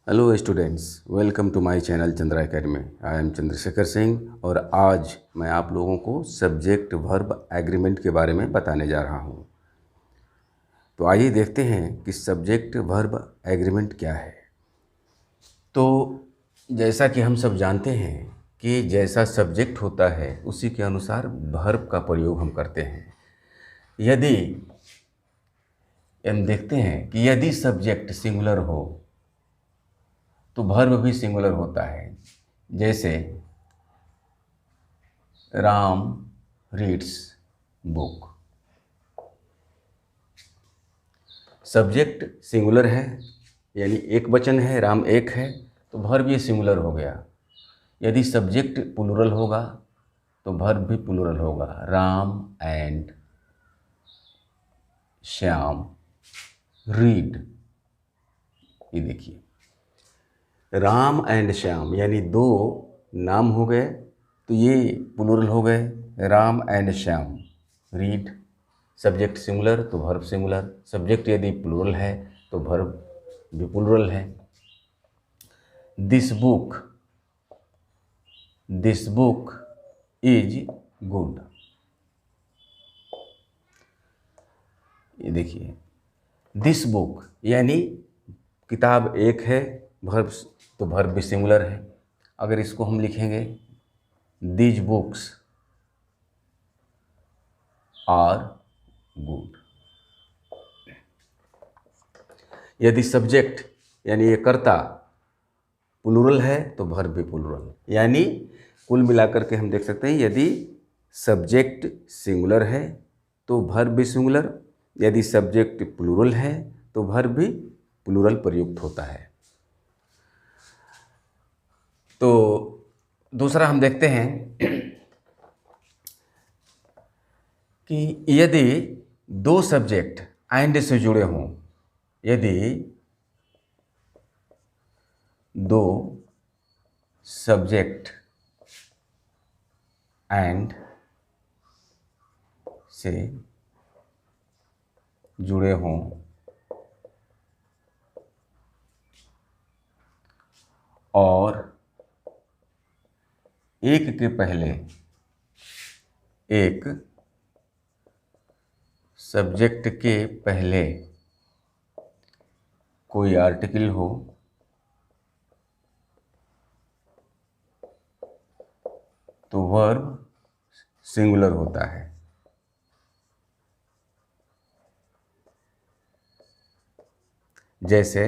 Hello students, welcome to my channel Chandra academy. I am Chandrashekhar Singh और आज मैं आप लोगों को सब्जेक्ट वर्ब एग्रीमेंट के बारे में बताने जा रहा हूं। तो आइए देखते हैं कि सब्जेक्ट वर्ब एग्रीमेंट क्या है। तो जैसा कि हम सब जानते हैं कि जैसा सब्जेक्ट होता है उसी के अनुसार वर्ब का प्रयोग हम करते हैं। यदि हम देखते हैं कि यदि सब्जेक्ट सिंगुलर हो तो वर्ब भी सिंगुलर होता है। जैसे Ram reads book. Subject singular है यानी एक वचन है, राम एक है, तो वर्ब ये सिंगुलर हो गया। यदि सब्जेक्ट प्लूरल होगा तो वर्ब भी प्लूरल होगा। Ram and Shyam read. ये देखिए, राम एंड श्याम यानी दो नाम हो गए तो ये प्लूरल हो गए, Ram and Shyam read. Subject singular तो वर्ब सिंगुलर। सब्जेक्ट यदि प्लूरल है तो वर्ब भी प्लूरल है। This book is good. ये देखिए, दिस बुक यानी किताब एक है, वर्ब तो वर्ब भी सिंगुलर है। अगर इसको हम लिखेंगे दीज बुक्स आर गुड। यदि सब्जेक्ट यानी ये कर्ता प्लूरल है तो वर्ब भी प्लूरल। यानी कुल मिलाकर के हम देख सकते हैं, यदि सब्जेक्ट सिंगुलर है तो वर्ब भी सिंगुलर, यदि सब्जेक्ट प्लूरल है तो वर्ब भी प्लूरल प्रयुक्त होता है। तो दूसरा हम देखते हैं कि यदि दो सब्जेक्ट एंड से जुड़े हों, यदि दो सब्जेक्ट एंड से जुड़े हों और एक के पहले एक सब्जेक्ट के पहले कोई आर्टिकल हो तो वर्ब सिंगुलर होता है। जैसे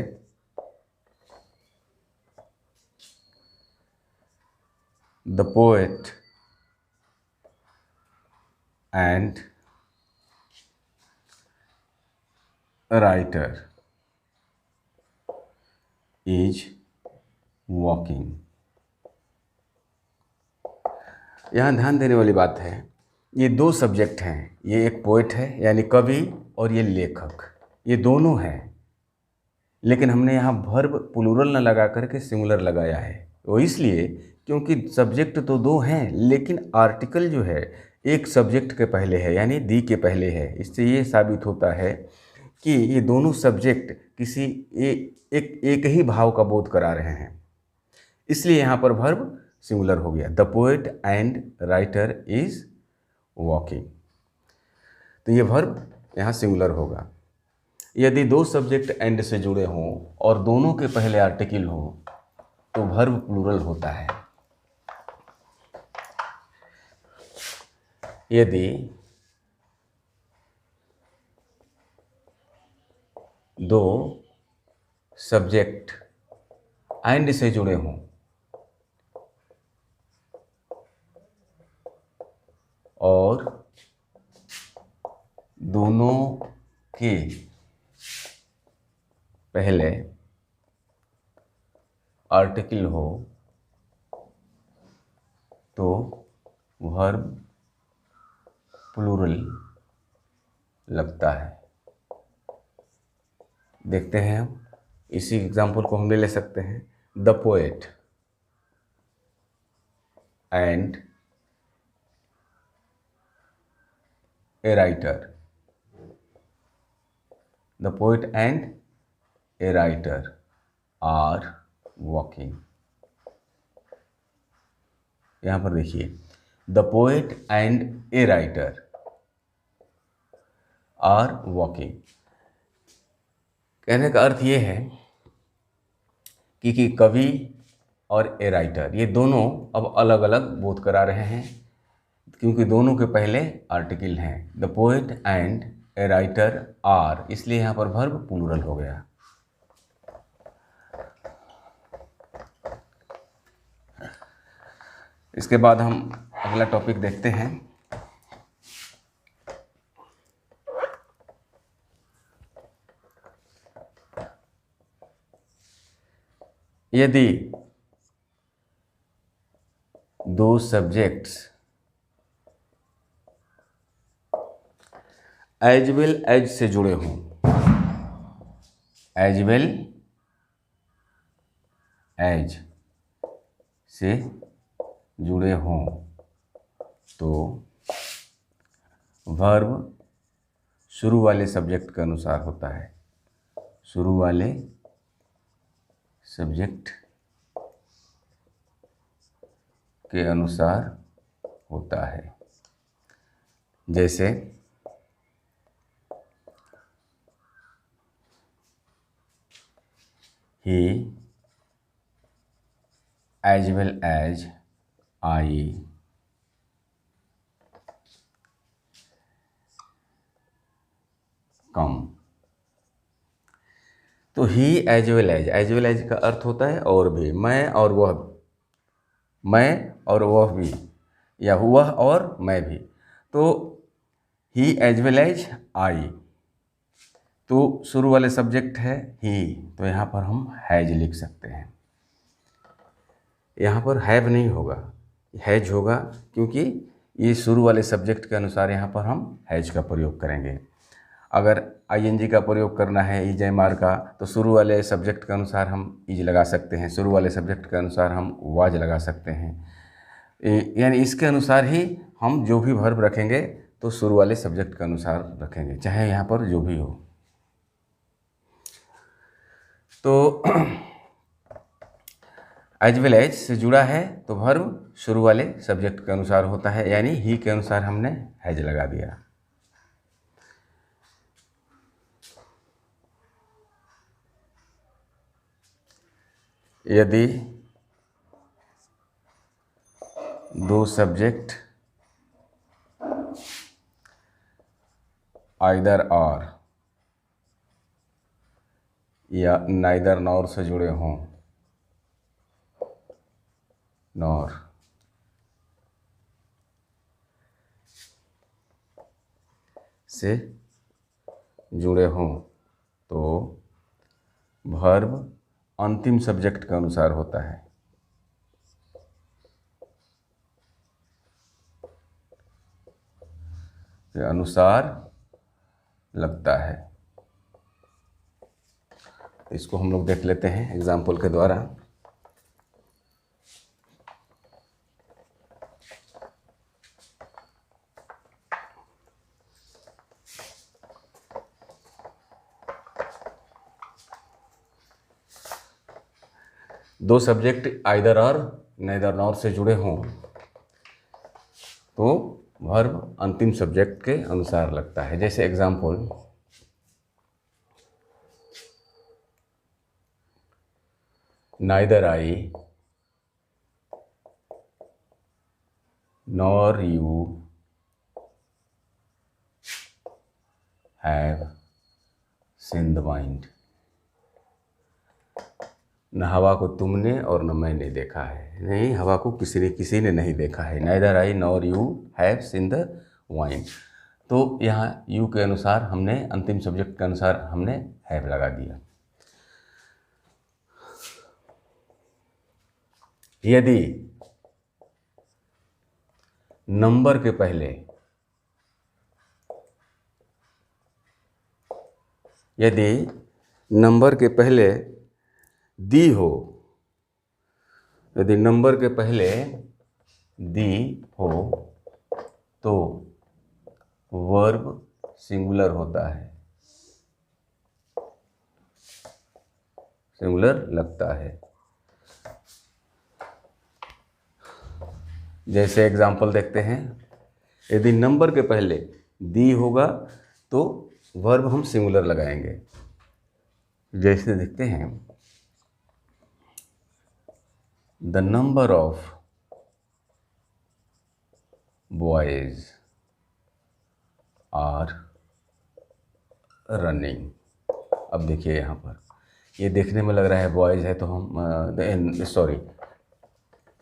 the poet and writer is walking. यहाँ ध्यान देने वाली बात है, ये दो सब्जेक्ट हैं, ये एक पोएट है यानी कवि और ये लेखक, ये दोनों हैं, लेकिन हमने यहाँ वर्ब प्लूरल न लगा करके सिंगुलर लगाया है। वो इसलिए क्योंकि सब्जेक्ट तो दो हैं लेकिन आर्टिकल जो है एक सब्जेक्ट के पहले है यानी दी के पहले है। इससे ये साबित होता है कि ये दोनों सब्जेक्ट किसी एक ही भाव का बोध करा रहे हैं, इसलिए यहाँ पर वर्ब सिंगुलर हो गया। The poet and writer is walking, तो ये वर्ब यहाँ सिंगुलर होगा। यदि दो सब्जेक्ट एंड से जुड़े हों और दोनों के पहले आर्टिकल हो तो वर्ब प्लूरल होता है। यदि दो सब्जेक्ट एंड से जुड़े हों और दोनों के पहले आर्टिकल हो तो वर्ब प्लूरल लगता है। देखते हैं हम, इसी एग्जाम्पल को हम ले सकते हैं। The poet and a writer. The poet and a writer are walking. यहाँ पर देखिए, the poet and a writer are walking. कहने का अर्थ ये है कि कवि और ए राइटर ये दोनों अब अलग अलग बोध करा रहे हैं, क्योंकि दोनों के पहले आर्टिकल हैं। The poet and a writer are, इसलिए यहाँ पर वर्ब प्लूरल हो गया। इसके बाद हम अगला टॉपिक देखते हैं। यदि दो सब्जेक्ट्स एज वेल एज से जुड़े हों, एज वेल एज से जुड़े हों, तो वर्ब शुरू वाले सब्जेक्ट के अनुसार होता है। शुरू वाले सब्जेक्ट के अनुसार होता है। जैसे he as well as I come। तो ही एज वेल एज का अर्थ होता है और भी, मैं और वह, मैं और वह भी, या वह और मैं भी। तो ही एज वेल एज आई, तो शुरू वाले सब्जेक्ट है ही, तो यहाँ पर हम हैज लिख सकते हैं। यहाँ पर हैव नहीं होगा, हैज होगा, क्योंकि ये शुरू वाले सब्जेक्ट के अनुसार यहाँ पर हम हैज का प्रयोग करेंगे। अगर आईएनजी का प्रयोग करना है इज एम आर का, तो शुरू वाले सब्जेक्ट के अनुसार हम इज लगा सकते हैं, शुरू वाले सब्जेक्ट के अनुसार हम वाज लगा सकते हैं। यानी इसके अनुसार ही हम जो भी वर्ब रखेंगे तो शुरू वाले सब्जेक्ट के अनुसार रखेंगे, चाहे यहाँ पर जो भी हो। तो एज वेल एज से जुड़ा है तो वर्ब शुरू वाले सब्जेक्ट के अनुसार होता है, यानी ही के अनुसार हमने हैज लगा दिया। यदि दो सब्जेक्ट आइदर और या नाइदर नॉर से जुड़े हों, नॉर से जुड़े हों, तो वर्ब अंतिम सब्जेक्ट के अनुसार होता है। के अनुसार लगता है। इसको हम लोग देख लेते हैं एग्जाम्पल के द्वारा। दो सब्जेक्ट आइदर और नेदर नॉर से जुड़े हों, तो वर्ब अंतिम सब्जेक्ट के अनुसार लगता है। जैसे example, neither I nor you have seen the wind. न हवा को तुमने और न मैंने देखा है, नहीं, हवा को किसी ने नहीं देखा है। Neither I nor you have seen the wind. तो यहाँ यू के अनुसार हमने अंतिम सब्जेक्ट के अनुसार हमने हैव लगा दिया। यदि नंबर के पहले दी हो, यदि नंबर के पहले दी हो तो वर्ब सिंगुलर होता है, सिंगुलर लगता है। जैसे एग्जाम्पल देखते हैं, यदि नंबर के पहले दी होगा तो वर्ब हम सिंगुलर लगाएंगे। जैसे देखते हैं, the number of boys are running. अब देखिए यहाँ पर ये देखने में लग रहा है बॉयज़ है तो हम सॉरी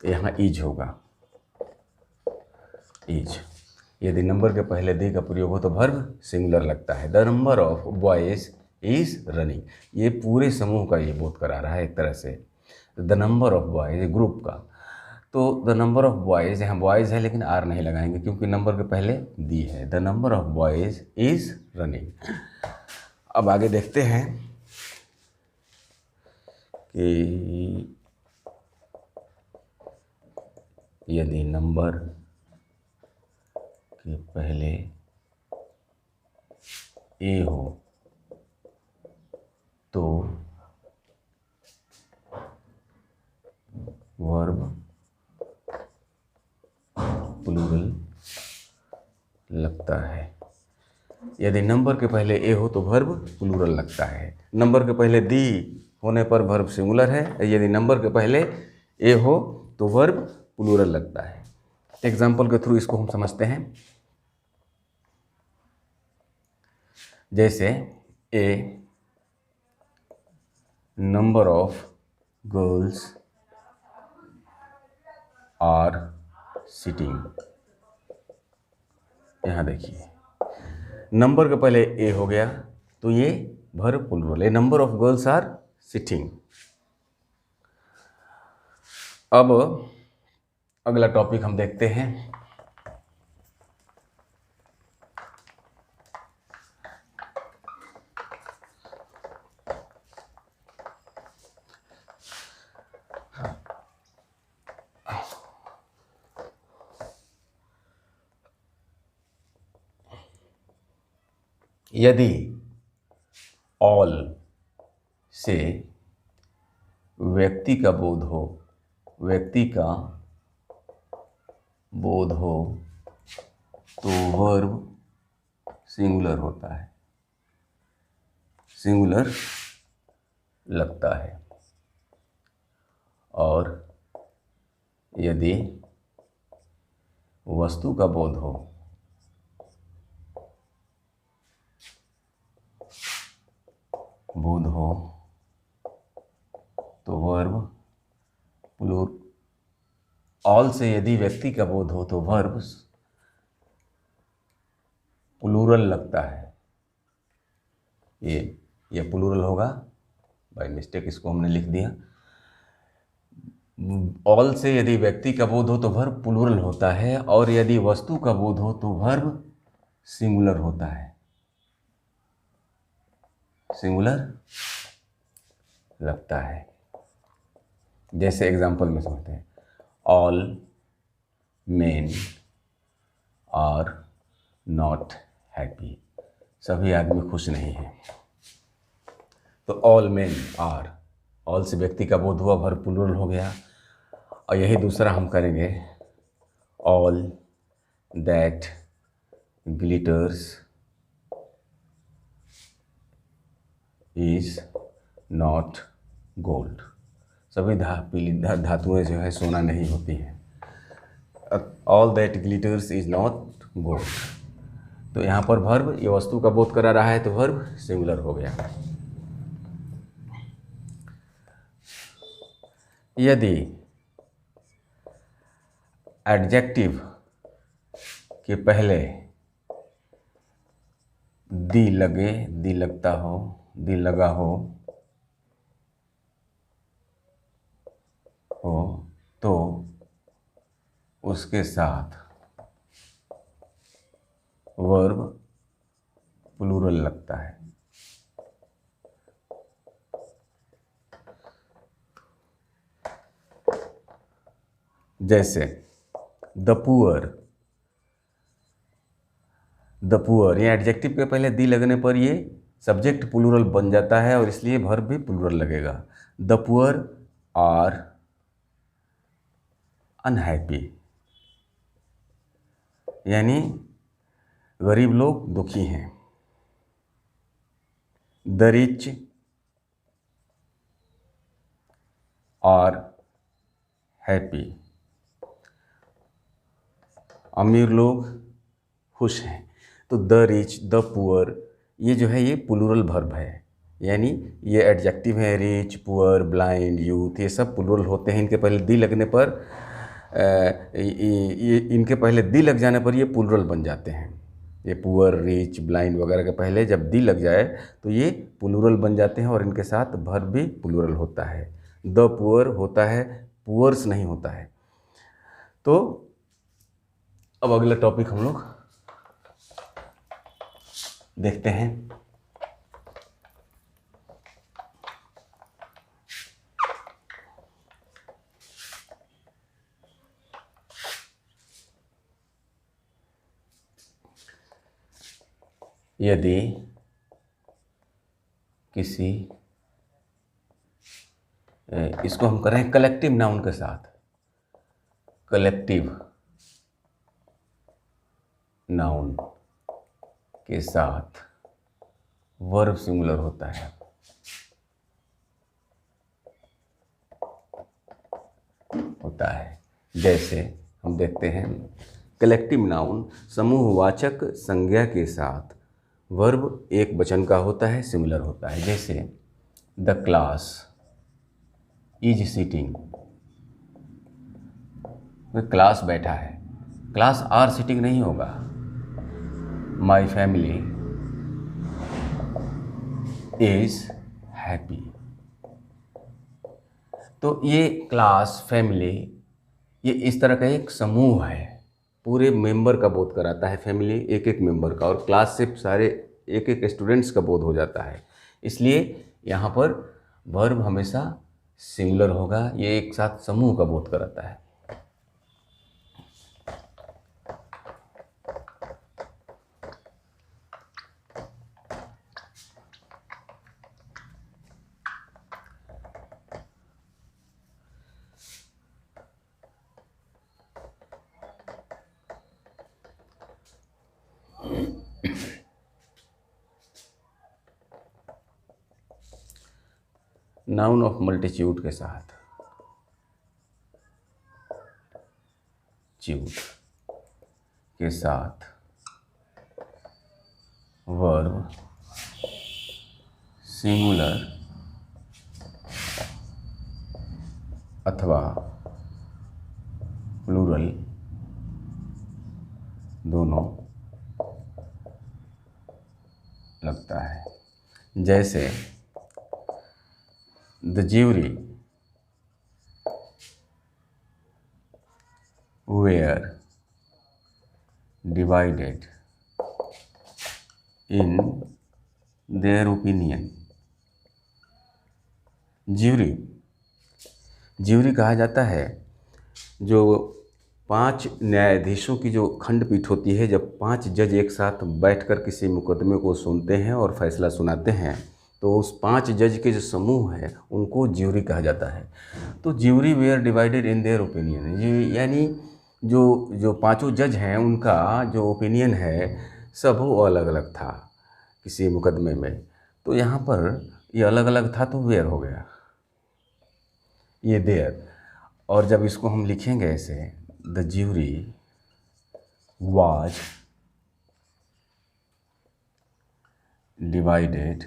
यहाँ ईज होगा, ईज। यदि नंबर के पहले दी का प्रयोग हो तो वर्ब सिंगुलर लगता है। The number of boys is running, ये पूरे समूह का ये बोध करा रहा है एक तरह से। The number of boys group का, तो द नंबर ऑफ बॉयज़, यहाँ बॉयज़ है लेकिन आर नहीं लगाएंगे क्योंकि नंबर के पहले दी है। The number of boys is running. अब आगे देखते हैं कि यदि नंबर के पहले ए हो तो वर्ब प्लूरल लगता है। यदि नंबर के पहले ए हो तो वर्ब प्लूरल लगता है। नंबर के पहले दी होने पर वर्ब सिंगुलर है, यदि नंबर के पहले ए हो तो वर्ब प्लूरल लगता है। एग्जाम्पल के थ्रू इसको हम समझते हैं। जैसे a number of girls are sitting. यहाँ देखिए नंबर के पहले ए हो गया तो ये वर्ब प्लूरल है। Number of girls are sitting. अब अगला टॉपिक हम देखते हैं। यदि ऑल से व्यक्ति का बोध हो, व्यक्ति का बोध हो तो वर्ब सिंगुलर होता है, सिंगुलर लगता है। और यदि वस्तु का बोध हो तो वर्ब ऑल से यदि व्यक्ति का बोध हो तो वर्ब प्लूरल लगता है। ये प्लूरल होगा, बाय मिस्टेक इसको हमने लिख दिया। ऑल से यदि व्यक्ति का बोध हो तो वर्ब प्लूरल होता है, और यदि वस्तु का बोध हो तो वर्ब सिंगुलर होता है, सिंगुलर लगता है। जैसे एग्जाम्पल में समझते हैं, all men are not happy. सभी आदमी खुश नहीं हैं। तो ऑल मेन आर, ऑल से व्यक्ति का बोध हुआ, वर्ब प्लूरल हो गया। और यही दूसरा हम करेंगे, all that glitters is not gold. सभी धातुएं जो है सोना नहीं होती हैं। All that glitters is not gold, तो यहाँ पर वर्ब ये वस्तु का बोध करा रहा है तो वर्ब सिंगुलर हो गया। यदि एडजेक्टिव के पहले दी लगे, दी लगता हो, दी लगा हो तो उसके साथ वर्ब प्लूरल लगता है। जैसे द पुअर, द पुअर, ये एडजेक्टिव के पहले दी लगने पर ये सब्जेक्ट प्लूरल बन जाता है और इसलिए वर्ब भी प्लूरल लगेगा। द पुअर आर अनहैप्पी, यानी गरीब लोग दुखी हैं। द रिच और हैप्पी, अमीर लोग खुश हैं। तो द रिच, द पुअर, ये जो है ये प्लूरल वर्ब है, यानी ये एडजेक्टिव है। रिच, पुअर, ब्लाइंड, यूथ, ये सब प्लूरल होते हैं। इनके पहले दी लगने पर ये इनके पहले दी लग जाने पर ये प्लूरल बन जाते हैं। ये पुअर, रिच, ब्लाइंड वगैरह के पहले जब दी लग जाए तो ये प्लूरल बन जाते हैं और इनके साथ वर्ब भी प्लूरल होता है। द पुअर होता है, पुअर्स नहीं होता है। तो अब अगला टॉपिक हम लोग देखते हैं। यदि किसी, इसको हम करें कलेक्टिव नाउन के साथ, कलेक्टिव नाउन के साथ वर्ब सिंगुलर होता है। जैसे हम देखते हैं, कलेक्टिव नाउन समूहवाचक संज्ञा के साथ वर्ब एक वचन का होता है, सिंगुलर होता है। जैसे the class is sitting, class बैठा है, क्लास आर सिटिंग नहीं होगा। My family is happy. तो ये क्लास, फैमिली, ये इस तरह का एक समूह है, पूरे मेंबर का बोध कराता है। फैमिली एक एक मेंबर का, और क्लास से सारे एक एक स्टूडेंट्स का बोध हो जाता है। इसलिए यहाँ पर वर्ब हमेशा सिंगुलर होगा, ये एक साथ समूह का बोध कराता है। नाउन ऑफ मल्टीट्यूड के साथ, च्यूड के साथ वर्ब सिंगुलर अथवा प्लूरल दोनों लगता है। जैसे the jury were divided in their opinion। Jury कहा जाता है जो 5 न्यायाधीशों की जो खंडपीठ होती है, जब 5 जज एक साथ बैठकर किसी मुकदमे को सुनते हैं और फैसला सुनाते हैं, तो उस 5 जज के जो समूह है उनको ज्यूरी कहा जाता है। तो jury were divided in their opinion, यानी जो पांचों जज हैं उनका जो ओपिनियन है सब वो अलग अलग था किसी मुकदमे में। तो यहाँ पर ये अलग अलग था तो वेयर हो गया, ये देयर। और जब इसको हम लिखेंगे ऐसे, the jury was divided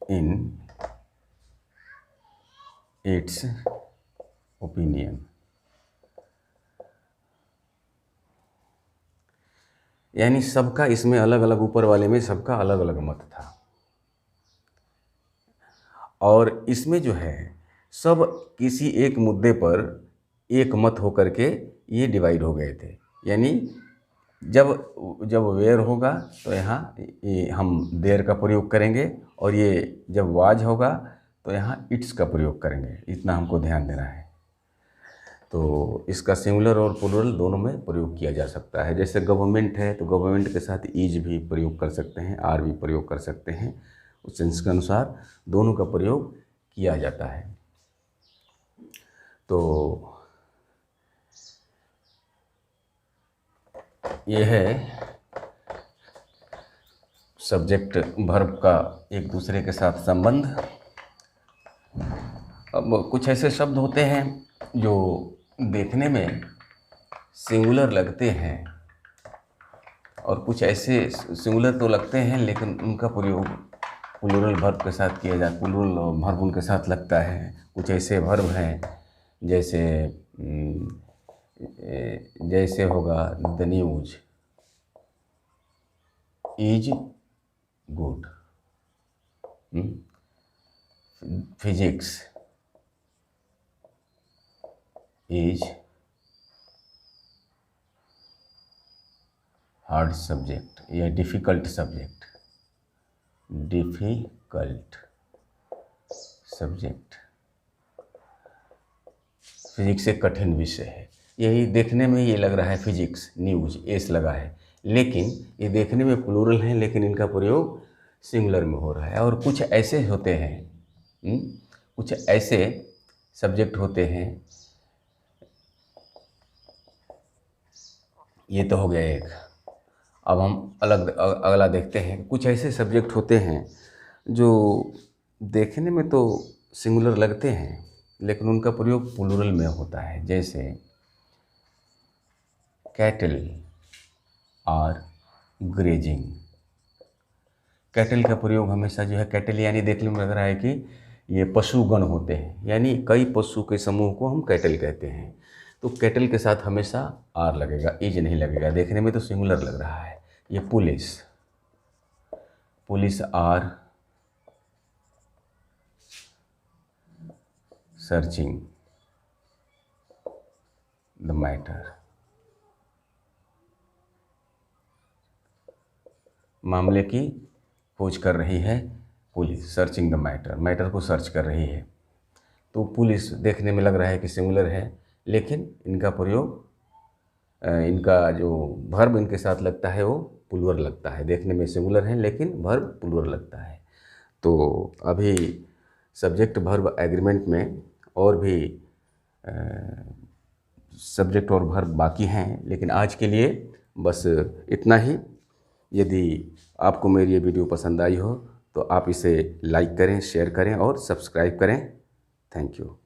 in its opinion, यानी सबका इसमें अलग अलग, ऊपर वाले में सबका अलग अलग मत था। और इसमें जो है सब किसी एक मुद्दे पर एक मत होकर के ये डिवाइड हो गए थे। यानी जब वेयर होगा तो यहाँ हम देयर का प्रयोग करेंगे, और ये जब वाज होगा तो यहाँ इट्स का प्रयोग करेंगे। इतना हमको ध्यान देना है। तो इसका सिंगुलर और प्लूरल दोनों में प्रयोग किया जा सकता है। जैसे गवर्नमेंट है तो गवर्नमेंट के साथ इज भी प्रयोग कर सकते हैं, आर भी प्रयोग कर सकते हैं। उस सेंस के अनुसार दोनों का प्रयोग किया जाता है। तो ये है सब्जेक्ट वर्ब का एक दूसरे के साथ संबंध। अब कुछ ऐसे शब्द होते हैं जो देखने में सिंगुलर लगते हैं और कुछ ऐसे सिंगुलर तो लगते हैं लेकिन उनका प्रयोग प्लूरल वर्ब के साथ किया जाता, प्लूरल वर्ब उनके साथ लगता है। कुछ ऐसे वर्ब हैं जैसे होगा the news is good, physics is hard subject या difficult subject, difficult subject. Physics एक कठिन विषय है। यही देखने में ये लग रहा है फिजिक्स, न्यूज़ एस लगा है, लेकिन ये देखने में प्लूरल है लेकिन इनका प्रयोग सिंगुलर में हो रहा है। और कुछ ऐसे होते हैं, कुछ ऐसे सब्जेक्ट होते हैं, ये तो हो गया एक। अब हम अगला देखते हैं। कुछ ऐसे सब्जेक्ट होते हैं जो देखने में तो सिंगुलर लगते हैं लेकिन उनका प्रयोग प्लूरल में होता है। जैसे कैटल और ग्रेजिंग। कैटल का प्रयोग हमेशा जो है, कैटल यानी देखने में लग रहा है कि ये पशुगण होते हैं, यानी कई पशु के समूह को हम कैटल कहते हैं। तो कैटल के साथ हमेशा आर लगेगा, इज नहीं लगेगा। देखने में तो सिंगुलर लग रहा है। ये police, police are searching the matter, मामले की खोज कर रही है police, searching the matter, matter को सर्च कर रही है। तो पुलिस देखने में लग रहा है कि सिंगुलर है लेकिन इनका प्रयोग, इनका जो वर्ब इनके साथ लगता है वो प्लूरल लगता है। देखने में सिंगुलर है लेकिन वर्ब प्लूरल लगता है। तो अभी सब्जेक्ट वर्ब एग्रीमेंट में और भी सब्जेक्ट और वर्ब बाकी हैं, लेकिन आज के लिए बस इतना ही। यदि आपको मेरी ये वीडियो पसंद आई हो तो आप इसे लाइक करें, शेयर करें और सब्सक्राइब करें। Thank you.